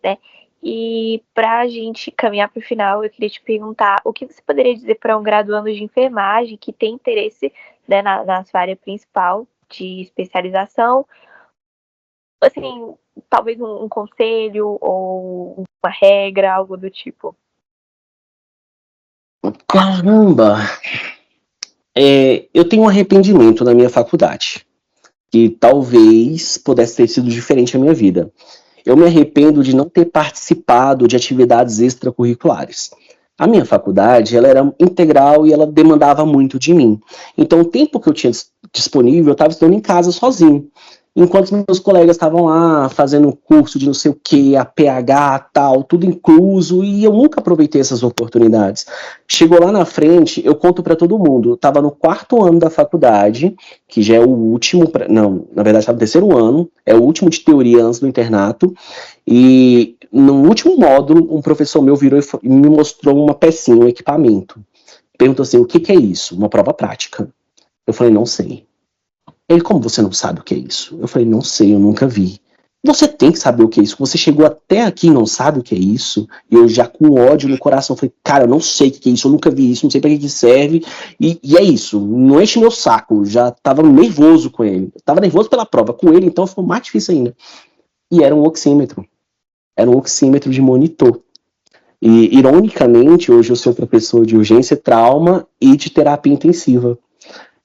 né? E para a gente caminhar para o final, eu queria te perguntar o que você poderia dizer para um graduando de enfermagem que tem interesse, né, na sua área principal de especialização, assim, talvez um conselho ou uma regra, algo do tipo. Caramba! Eu tenho um arrependimento na minha faculdade, que talvez pudesse ter sido diferente a minha vida. Eu me arrependo de não ter participado de atividades extracurriculares. A minha faculdade, ela era integral e ela demandava muito de mim. Então, o tempo que eu tinha disponível, eu estava estudando em casa sozinho. Enquanto meus colegas estavam lá fazendo curso de não sei o que, a PH, tal, tudo incluso, e eu nunca aproveitei essas oportunidades. Chegou lá na frente, eu conto para todo mundo, eu estava no 4º ano da faculdade, que já é o último, não, na verdade estava no 3º ano, é o último de teoria antes do internato, e no último módulo, um professor meu virou e me mostrou uma pecinha, um equipamento. Perguntou assim, o que é isso? Uma prova prática. Eu falei, não sei. Ele, como você não sabe o que é isso? Eu falei, não sei, eu nunca vi. Você tem que saber o que é isso. Você chegou até aqui e não sabe o que é isso. E eu já com ódio no coração falei, cara, eu não sei o que é isso, eu nunca vi isso, não sei para que serve. E é isso, não enche meu saco. Já tava nervoso com ele. Eu tava nervoso pela prova. Com ele, então, ficou mais difícil ainda. E era um oxímetro. Era um oxímetro de monitor. E, ironicamente, hoje eu sou professor de urgência, trauma e de terapia intensiva.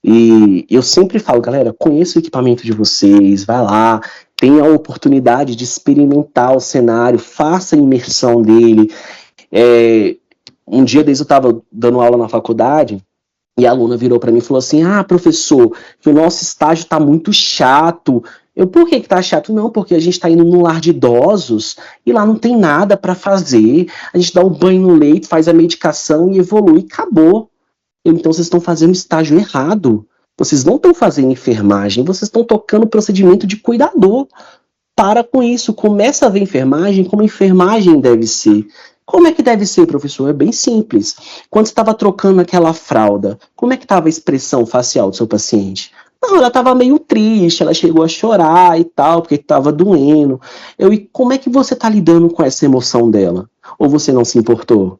E eu sempre falo, galera, conheça o equipamento de vocês, vai lá, tenha a oportunidade de experimentar o cenário, faça a imersão dele. Um dia desde eu estava dando aula na faculdade, e a aluna virou para mim e falou assim, professor, que o nosso estágio está muito chato. Por que tá chato? Não, porque a gente está indo num lar de idosos e lá não tem nada para fazer. A gente dá um banho no leito, faz a medicação e evolui, acabou. Então vocês estão fazendo estágio errado. Vocês não estão fazendo enfermagem, vocês estão tocando procedimento de cuidador. Para com isso, começa a ver enfermagem como enfermagem deve ser. Como é que deve ser, professor? É bem simples. Quando você estava trocando aquela fralda, como é que estava a expressão facial do seu paciente? Não, ela estava meio triste, ela chegou a chorar e tal, porque estava doendo. E como é que você está lidando com essa emoção dela? Ou você não se importou?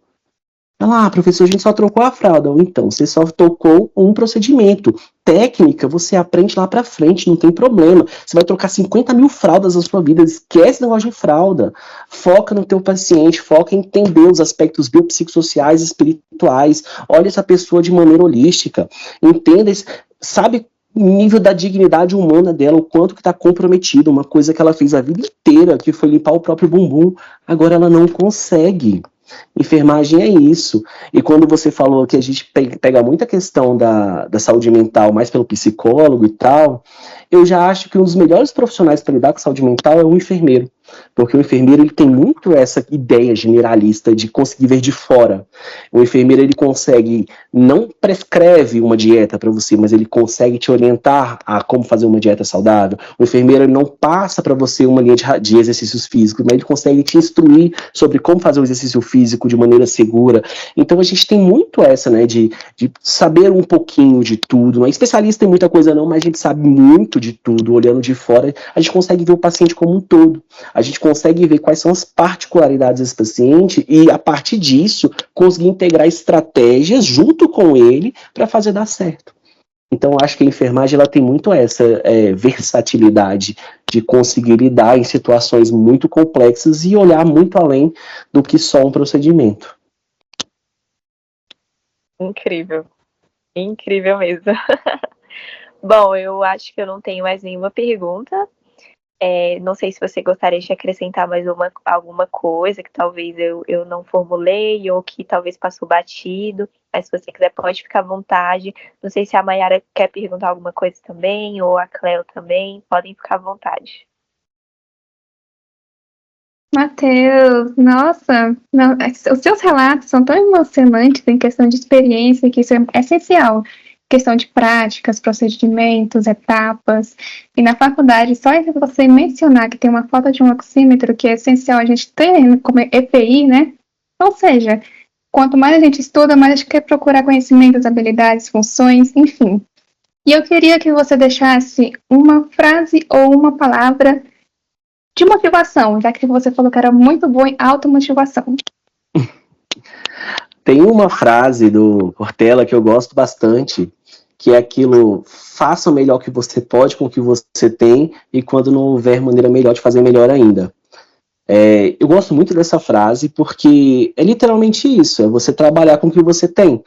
Professor, a gente só trocou a fralda. Então, você só tocou um procedimento. Técnica, você aprende lá pra frente, não tem problema. Você vai trocar 50 mil fraldas na sua vida, esquece o negócio de fralda. Foca no teu paciente, foca em entender os aspectos biopsicossociais, espirituais. Olha essa pessoa de maneira holística. Entenda, sabe o nível da dignidade humana dela, o quanto que está comprometido. Uma coisa que ela fez a vida inteira, que foi limpar o próprio bumbum. Agora ela não consegue. Enfermagem é isso. E quando você falou que a gente pega muita questão da saúde mental mais pelo psicólogo e tal, eu já acho que um dos melhores profissionais para lidar com saúde mental é o enfermeiro. Porque o enfermeiro ele tem muito essa ideia generalista de conseguir ver de fora. O enfermeiro ele consegue, não prescreve uma dieta para você, mas ele consegue te orientar a como fazer uma dieta saudável. O enfermeiro ele não passa para você uma linha de exercícios físicos, mas ele consegue te instruir sobre como fazer o exercício físico de maneira segura. Então a gente tem muito essa, né, de saber um pouquinho de tudo. Não é especialista em muita coisa não, mas a gente sabe muito de tudo. Olhando de fora, a gente consegue ver o paciente como um todo. A gente consegue ver quais são as particularidades desse paciente e, a partir disso, conseguir integrar estratégias junto com ele para fazer dar certo. Então, acho que a enfermagem ela tem muito essa versatilidade de conseguir lidar em situações muito complexas e olhar muito além do que só um procedimento. Incrível. Incrível mesmo. Bom, eu acho que eu não tenho mais nenhuma pergunta. Não sei se você gostaria de acrescentar mais alguma coisa que talvez eu não formulei ou que talvez passou batido, mas se você quiser pode ficar à vontade. Não sei se a Mayara quer perguntar alguma coisa também, ou a Cleo também, podem ficar à vontade. Matheus, nossa, não, os seus relatos são tão emocionantes em questão de experiência, que isso é essencial. Questão de práticas, procedimentos, etapas. E na faculdade, só você mencionar que tem uma falta de um oxímetro, que é essencial a gente ter como EPI, né? Ou seja, quanto mais a gente estuda, mais a gente quer procurar conhecimentos, habilidades, funções, enfim. E eu queria que você deixasse uma frase ou uma palavra de motivação, já que você falou que era muito boa em automotivação. Tem uma frase do Portela que eu gosto bastante, que é aquilo, faça o melhor que você pode com o que você tem, e quando não houver maneira melhor de fazer melhor ainda. Eu gosto muito dessa frase porque é literalmente isso, é você trabalhar com o que você tem.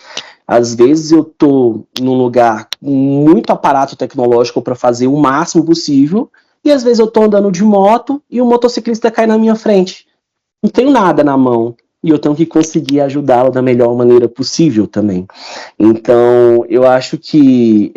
Às vezes eu estou num lugar com muito aparato tecnológico para fazer o máximo possível, e às vezes eu estou andando de moto e o motociclista cai na minha frente. Não tenho nada na mão. E eu tenho que conseguir ajudá-lo da melhor maneira possível também. Então, eu acho que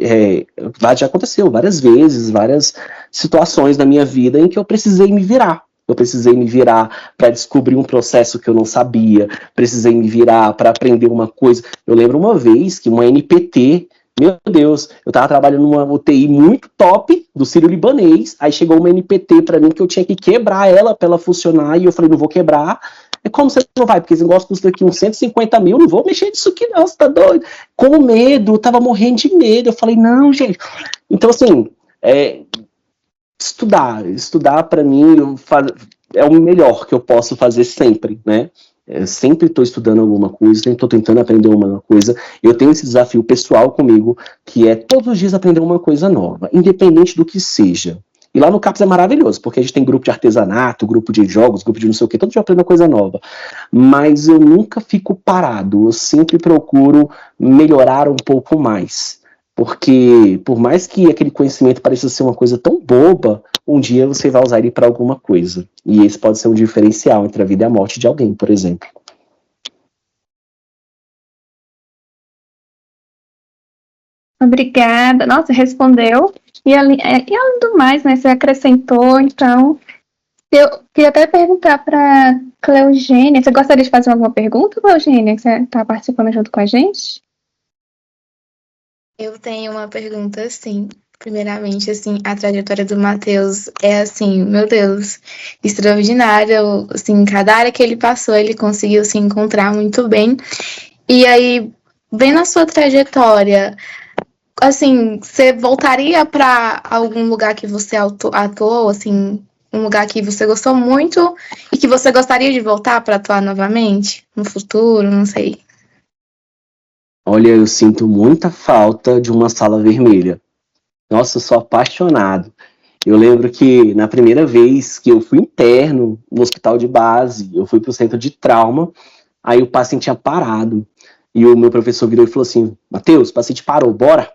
já aconteceu várias vezes, várias situações na minha vida em que eu precisei me virar. Eu precisei me virar para descobrir um processo que eu não sabia, precisei me virar para aprender uma coisa. Eu lembro uma vez que uma NPT, meu Deus, eu estava trabalhando numa UTI muito top do Sírio-Libanês, aí chegou uma NPT para mim que eu tinha que quebrar ela para ela funcionar, e eu falei, não vou quebrar. Como você não vai? Porque esse negócio custa aqui uns 150 mil, não vou mexer nisso aqui não, você tá doido? Com medo, eu tava morrendo de medo, eu falei, não, gente. Então, assim, Estudar para mim é o melhor que eu posso fazer sempre, né? Eu sempre estou estudando alguma coisa, sempre estou tentando aprender uma coisa. Eu tenho esse desafio pessoal comigo, que é todos os dias aprender uma coisa nova, independente do que seja. E lá no CAPS é maravilhoso, porque a gente tem grupo de artesanato, grupo de jogos, grupo de não sei o quê, todo dia eu aprendo uma coisa nova. Mas eu nunca fico parado, eu sempre procuro melhorar um pouco mais. Porque, por mais que aquele conhecimento pareça ser uma coisa tão boba, um dia você vai usar ele para alguma coisa. E esse pode ser um diferencial entre a vida e a morte de alguém, por exemplo. Obrigada. Nossa, respondeu. E além do mais, né, você acrescentou, então. Eu queria até perguntar para Cleogênia. Você gostaria de fazer alguma pergunta, Cleogênia, que você está participando junto com a gente? Eu tenho uma pergunta, assim. Primeiramente, assim, a trajetória do Matheus é, assim, meu Deus, extraordinária. Assim, cada área que ele passou, ele conseguiu se encontrar muito bem. E aí, vendo a sua trajetória, assim, você voltaria para algum lugar que você atuou, assim, um lugar que você gostou muito e que você gostaria de voltar para atuar novamente no futuro, não sei. Olha, eu sinto muita falta de uma sala vermelha. Nossa, eu sou apaixonado. Eu lembro que na primeira vez que eu fui interno no hospital de base, eu fui para o centro de trauma, aí o paciente tinha parado. E o meu professor virou e falou assim: Matheus, o paciente parou, bora?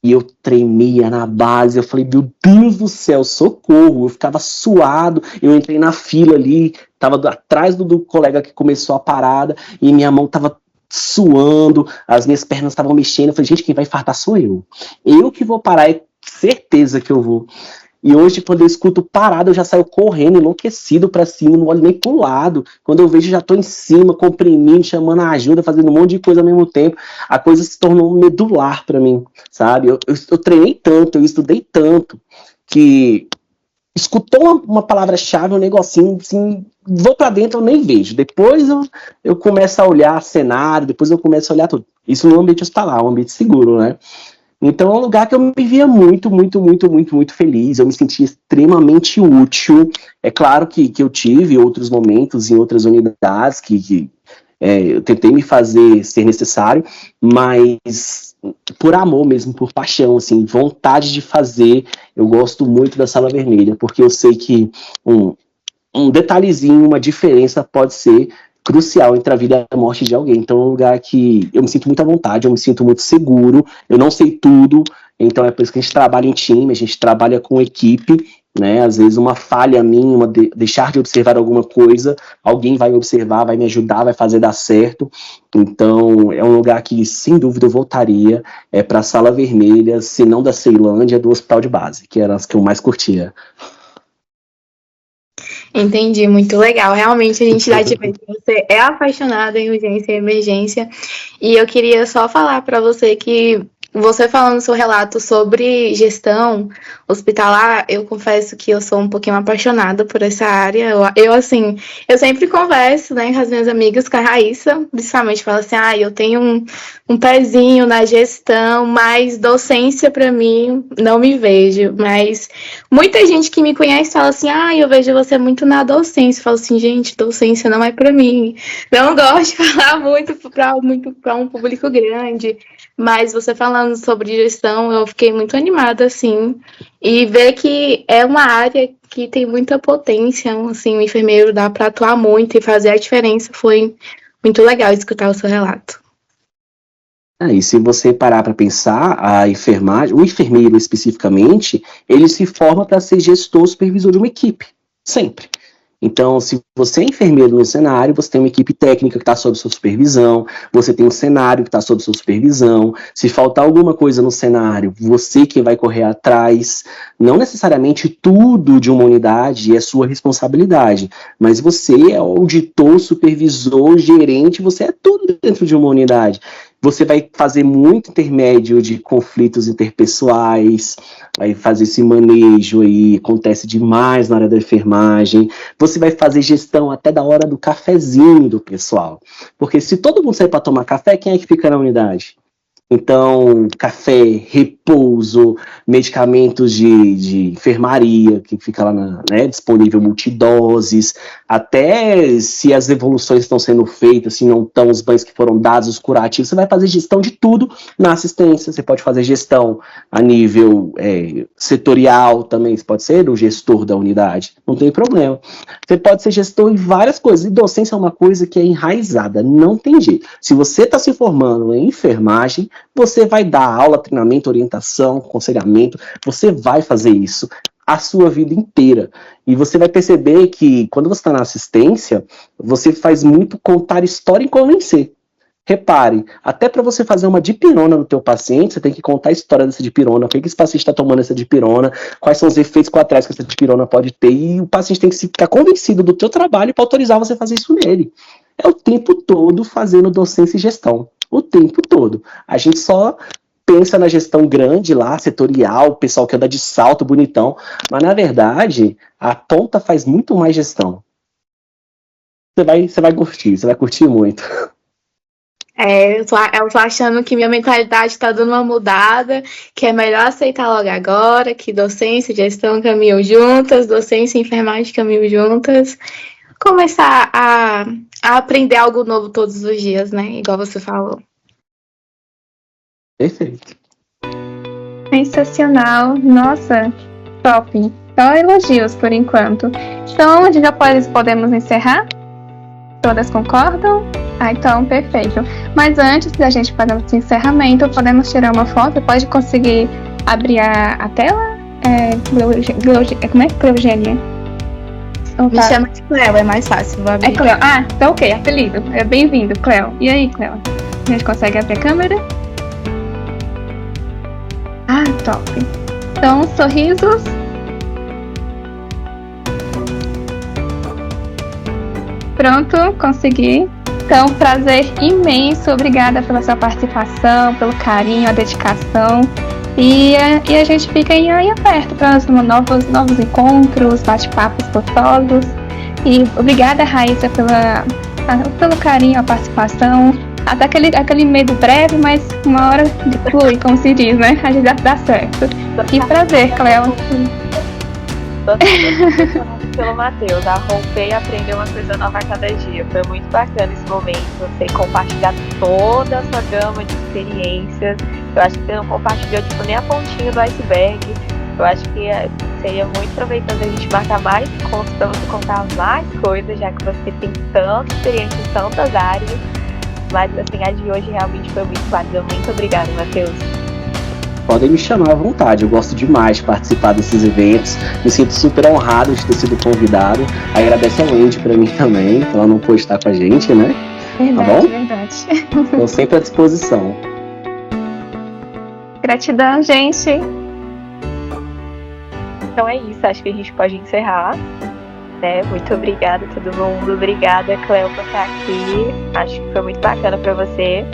E eu tremia na base, eu falei, meu Deus do céu, socorro, eu ficava suado, eu entrei na fila ali, tava atrás do colega que começou a parada, e minha mão tava suando, as minhas pernas estavam mexendo, eu falei, gente, quem vai infartar sou eu que vou parar, é certeza que eu vou. E hoje, quando eu escuto parada, eu já saio correndo, enlouquecido pra cima, não olho nem pro lado. Quando eu vejo, já tô em cima, comprimindo, chamando a ajuda, fazendo um monte de coisa ao mesmo tempo. A coisa se tornou medular pra mim, sabe? Eu treinei tanto, eu estudei tanto, que escutou uma palavra-chave, um negocinho, assim, vou pra dentro, eu nem vejo. Depois eu começo a olhar cenário, depois eu começo a olhar tudo. Isso no ambiente hospitalar, um ambiente seguro, né? Então é um lugar que eu me via muito, muito, muito, muito, muito feliz, eu me sentia extremamente útil. É claro que eu tive outros momentos em outras unidades que eu tentei me fazer ser necessário, mas por amor mesmo, por paixão, assim, vontade de fazer, eu gosto muito da Sala Vermelha, porque eu sei que um detalhezinho, uma diferença pode ser crucial entre a vida e a morte de alguém. Então é um lugar que eu me sinto muito à vontade, eu me sinto muito seguro, eu não sei tudo, então é por isso que a gente trabalha em time, a gente trabalha com equipe, né? Às vezes uma falha minha, deixar de observar alguma coisa, alguém vai observar, vai me ajudar, vai fazer dar certo. Então é um lugar que sem dúvida eu voltaria para a Sala Vermelha, se não da Ceilândia, do Hospital de Base, que eram as que eu mais curtia. Entendi, muito legal. Realmente a gente dá de ver que você é apaixonada em urgência e emergência. E eu queria só falar para você que você falando seu relato sobre gestão hospitalar, eu confesso que eu sou um pouquinho apaixonada por essa área. Assim, eu sempre converso, né, com as minhas amigas, com a Raíssa, principalmente, falo assim, eu tenho um pezinho na gestão, mas docência para mim, não me vejo. Mas muita gente que me conhece fala assim, eu vejo você muito na docência. Eu falo assim, gente, docência não é para mim. Não gosto de falar muito para um público grande. Mas você falando sobre gestão, eu fiquei muito animada, assim, e ver que é uma área que tem muita potência, assim, o enfermeiro dá para atuar muito e fazer a diferença. Foi muito legal escutar o seu relato. E se você parar para pensar, a enfermagem, o enfermeiro especificamente, ele se forma para ser gestor, supervisor de uma equipe, sempre. Então, se você é enfermeiro no cenário, você tem uma equipe técnica que está sob sua supervisão, você tem um cenário que está sob sua supervisão. Se faltar alguma coisa no cenário, você que vai correr atrás. Não necessariamente tudo de uma unidade é sua responsabilidade, mas você é auditor, supervisor, gerente, você é tudo dentro de uma unidade. Você vai fazer muito intermédio de conflitos interpessoais, vai fazer esse manejo aí, acontece demais na área da enfermagem. Você vai fazer gestão até da hora do cafezinho do pessoal. Porque se todo mundo sair para tomar café, quem é que fica na unidade? Então, café, repouso, medicamentos de enfermaria, que fica lá disponível multidoses, até se as evoluções estão sendo feitas, se não estão os banhos que foram dados, os curativos, você vai fazer gestão de tudo na assistência. Você pode fazer gestão a nível setorial também, você pode ser o gestor da unidade, não tem problema. Você pode ser gestor em várias coisas, e docência é uma coisa que é enraizada, não tem jeito. Se você está se formando em enfermagem, você vai dar aula, treinamento, orientação, aconselhamento, você vai fazer isso a sua vida inteira. E você vai perceber que, quando você está na assistência, você faz muito contar história e convencer. Repare, até para você fazer uma dipirona no teu paciente, você tem que contar a história dessa dipirona, por que esse paciente está tomando essa dipirona, quais são os efeitos colaterais que essa dipirona pode ter, e o paciente tem que ficar convencido do teu trabalho para autorizar você a fazer isso nele. É o tempo todo fazendo docência e gestão. O tempo todo. A gente só pensa na gestão grande lá, setorial, o pessoal que anda de salto bonitão, mas na verdade, a ponta faz muito mais gestão. Você vai curtir muito. Eu tô achando que minha mentalidade tá dando uma mudada, que é melhor aceitar logo agora, que docência e gestão caminham juntas, docência e enfermagem caminham juntas. Começar a aprender algo novo todos os dias, né? Igual você falou. Perfeito. Sensacional. Nossa, top. Só elogios por enquanto. Então, já podemos encerrar? Todas concordam? Então, perfeito. Mas antes da gente fazer esse encerramento, podemos tirar uma foto? Pode conseguir abrir a tela? Como é? Cleogênia? Me chama de Cleo, é mais fácil. Vou abrir. É Cleo. Ah, então ok, apelido. É bem-vindo, Cleo. E aí, Cleo? A gente consegue abrir a câmera? Ah, top. Então, sorrisos. Pronto, consegui. Então, prazer imenso. Obrigada pela sua participação, pelo carinho, a dedicação. E a gente fica aí aberto para novos encontros, bate-papos gostosos. E obrigada, Raíssa, pelo carinho, a participação. Até aquele medo breve, mas uma hora flui, como se diz, né? A gente dá certo. Que prazer, Cleo. Pelo Matheus, a romper e aprender uma coisa nova a cada dia. Foi muito bacana esse momento, você compartilhar toda a sua gama de experiências. Eu acho que você não compartilhou nem a pontinha do iceberg. Eu acho que seria muito proveitoso a gente marcar mais encontros para você contar mais coisas, já que você tem tanta experiência em tantas áreas. Mas assim, a de hoje realmente foi muito válida. Muito obrigada, Matheus. Podem me chamar à vontade, eu gosto demais de participar desses eventos, me sinto super honrado de ter sido convidado. Agradeço a Wendy para mim também, ela não pôde estar com a gente, né? Verdade, tá bom? Verdade. Estou sempre à disposição. Gratidão, gente. Então é isso, acho que a gente pode encerrar. Muito obrigada a todo mundo, obrigada, Cleo, por estar aqui. Acho que foi muito bacana para você.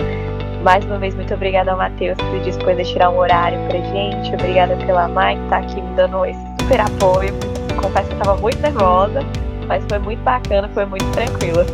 Mais uma vez, muito obrigada ao Matheus que se dispôs a tirar um horário pra gente. Obrigada pela Mai que tá aqui me dando esse super apoio. Confesso que eu tava muito nervosa, mas foi muito bacana, foi muito tranquila.